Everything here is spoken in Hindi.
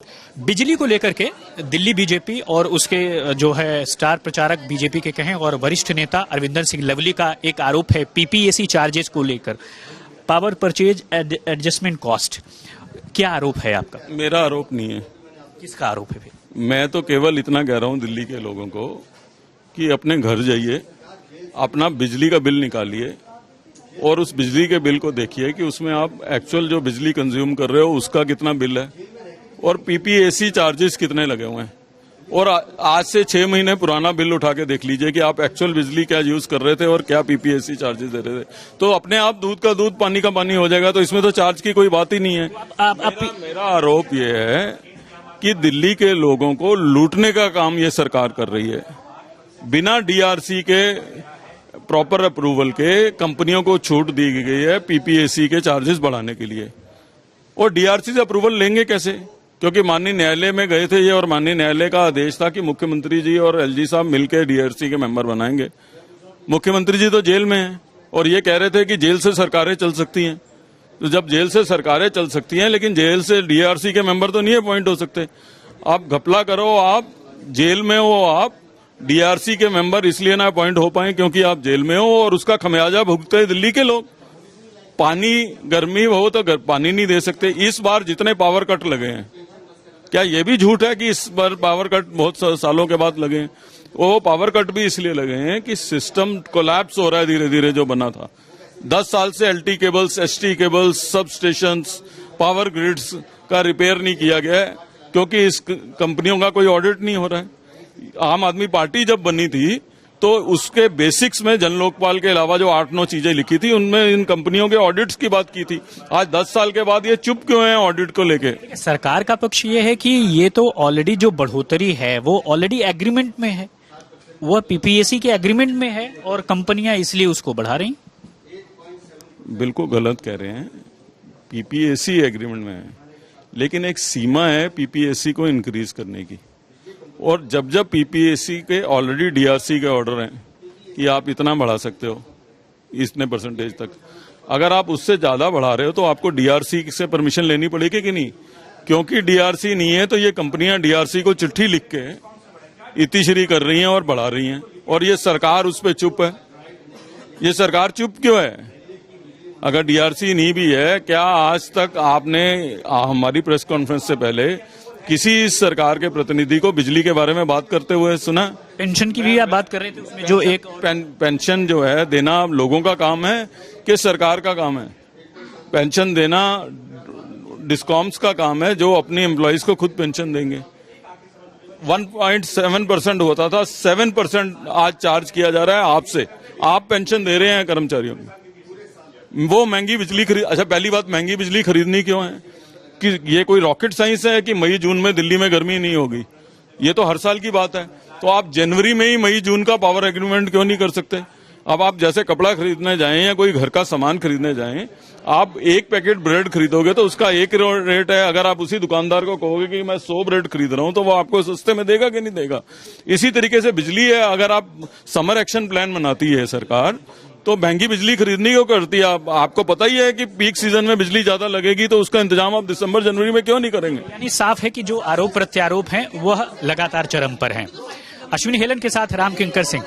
बिजली को लेकर के दिल्ली बीजेपी और उसके जो है स्टार प्रचारक बीजेपी के कहें और वरिष्ठ नेता अरविंदर सिंह लवली का एक आरोप है पीपीएसी चार्जेस को लेकर, पावर परचेज एडजस्टमेंट कॉस्ट। क्या आरोप है आपका? मेरा आरोप नहीं है। किसका आरोप है फिर? मैं तो केवल इतना कह रहा हूं दिल्ली के लोगों को कि अपने घर जाइए, अपना बिजली का बिल निकालिए और उस बिजली के बिल को देखिए कि उसमें आप एक्चुअल जो बिजली कंज्यूम कर रहे हो उसका कितना बिल है और पीपीएसी चार्जेस कितने लगे हुए हैं। और आज से 6 महीने पुराना बिल उठा के देख लीजिए कि आप एक्चुअल बिजली क्या यूज कर रहे थे और क्या पीपीएसी चार्जेस दे रहे थे, तो अपने आप दूध का दूध पानी का पानी हो जाएगा। तो इसमें तो चार्ज की कोई बात ही नहीं है। मेरा आरोप ये है कि दिल्ली के लोगों को लूटने का काम ये सरकार कर रही है। बिना डीआरसी के प्रॉपर अप्रूवल के कंपनियों को छूट दी गई है पीपीएसी के चार्जेस बढ़ाने के लिए। और डीआरसी से अप्रूवल लेंगे कैसे? क्योंकि माननीय न्यायालय में गए थे ये और माननीय न्यायालय का आदेश था कि मुख्यमंत्री जी और एलजी साहब मिलकर डीआरसी के मेंबर बनाएंगे। मुख्यमंत्री जी तो जेल में हैं और ये कह रहे थे कि जेल से सरकारें चल सकती हैं। तो जब जेल से सरकारें चल सकती हैं लेकिन जेल से डीआरसी के मेंबर तो नहीं अपॉइंट हो सकते। आप घपला करो, आप जेल में हो, आप डीआरसी के मेंबर इसलिए ना अपॉइंट हो पाए क्योंकि आप जेल में हो और उसका खमियाजा भुगते हैं दिल्ली के लोग। पानी गर्मी हो तो पानी नहीं दे सकते। इस बार जितने पावर कट लगे हैं, क्या ये भी झूठ है कि इस बार पावर कट बहुत सालों के बाद लगे हैं? वो पावर कट भी इसलिए लगे हैं कि सिस्टम कोलैप्स हो रहा है धीरे धीरे जो बना था। 10 साल से एलटी केबल्स, एसटी केबल्स, सब स्टेशंस, पावर ग्रिड्स का रिपेयर नहीं किया गया है क्योंकि इस कंपनियों का कोई ऑडिट नहीं हो रहा है। आम आदमी पार्टी जब बनी थी तो उसके बेसिक्स में जन लोकपाल के अलावा जो 8-9 चीजें लिखी थी उनमें इन कंपनियों के ऑडिट्स की बात की थी। आज 10 साल के बाद ये चुप क्यों है ऑडिट को लेके? सरकार का पक्ष ये है कि ये तो ऑलरेडी जो बढ़ोतरी है वो ऑलरेडी एग्रीमेंट में है, वो पीपीएसी के एग्रीमेंट में है और कंपनियां इसलिए उसको बढ़ा रही। बिल्कुल गलत कह रहे हैं। पीपीएसी एग्रीमेंट में है लेकिन एक सीमा है पीपीएसी को इंक्रीज करने की। और जब जब पीपीएसी के ऑलरेडी डीआरसी के ऑर्डर हैं कि आप इतना बढ़ा सकते हो इतने परसेंटेज तक, अगर आप उससे ज्यादा बढ़ा रहे हो तो आपको डीआरसी से परमिशन लेनी पड़ेगी कि नहीं? क्योंकि डीआरसी नहीं है तो ये कंपनियां डीआरसी को चिट्ठी लिख के इतिश्री कर रही हैं और बढ़ा रही हैं और ये सरकार उस पर चुप है। ये सरकार चुप क्यों है? अगर डीआरसी नहीं भी है, क्या आज तक आपने हमारी प्रेस कॉन्फ्रेंस से पहले किसी सरकार के प्रतिनिधि को बिजली के बारे में बात करते हुए सुना? पेंशन की भी आप बात कर रहे थे, उसमें जो एक पेंशन जो है देना लोगों का काम है कि सरकार का काम है? पेंशन देना डिस्कॉम्स का काम है जो अपने एम्प्लॉइज को खुद पेंशन देंगे। 1.7% होता था, 7% आज चार्ज किया जा रहा है आपसे। आप पेंशन दे रहे हैं कर्मचारियों को, वो महंगी बिजली खरीद। अच्छा, पहली बात, महंगी बिजली खरीदनी क्यों है? कि ये कोई रॉकेट साइंस है कि मई जून में दिल्ली में गर्मी नहीं होगी? ये तो हर साल की बात है। तो आप जनवरी में ही मई जून का पावर एग्रीमेंट क्यों नहीं कर सकते? अब आप जैसे कपड़ा खरीदने जाएं या कोई घर का सामान खरीदने जाएं, आप एक पैकेट ब्रेड खरीदोगे तो उसका एक रेट है। अगर आप उसी दुकानदार को कहोगे कि मैं 100 ब्रेड खरीद रहा हूं तो वो आपको सस्ते में देगा कि नहीं देगा? इसी तरीके से बिजली है, अगर आप समर एक्शन प्लान बनाती है सरकार तो महंगी बिजली खरीदनी क्यों करती है? आपको पता ही है कि पीक सीजन में बिजली ज्यादा लगेगी तो उसका इंतजाम आप दिसंबर जनवरी में क्यों नहीं करेंगे? यानी साफ है कि जो आरोप प्रत्यारोप हैं वह लगातार चरम पर हैं। अश्विनी हेलन के साथ राम किंकर सिंह।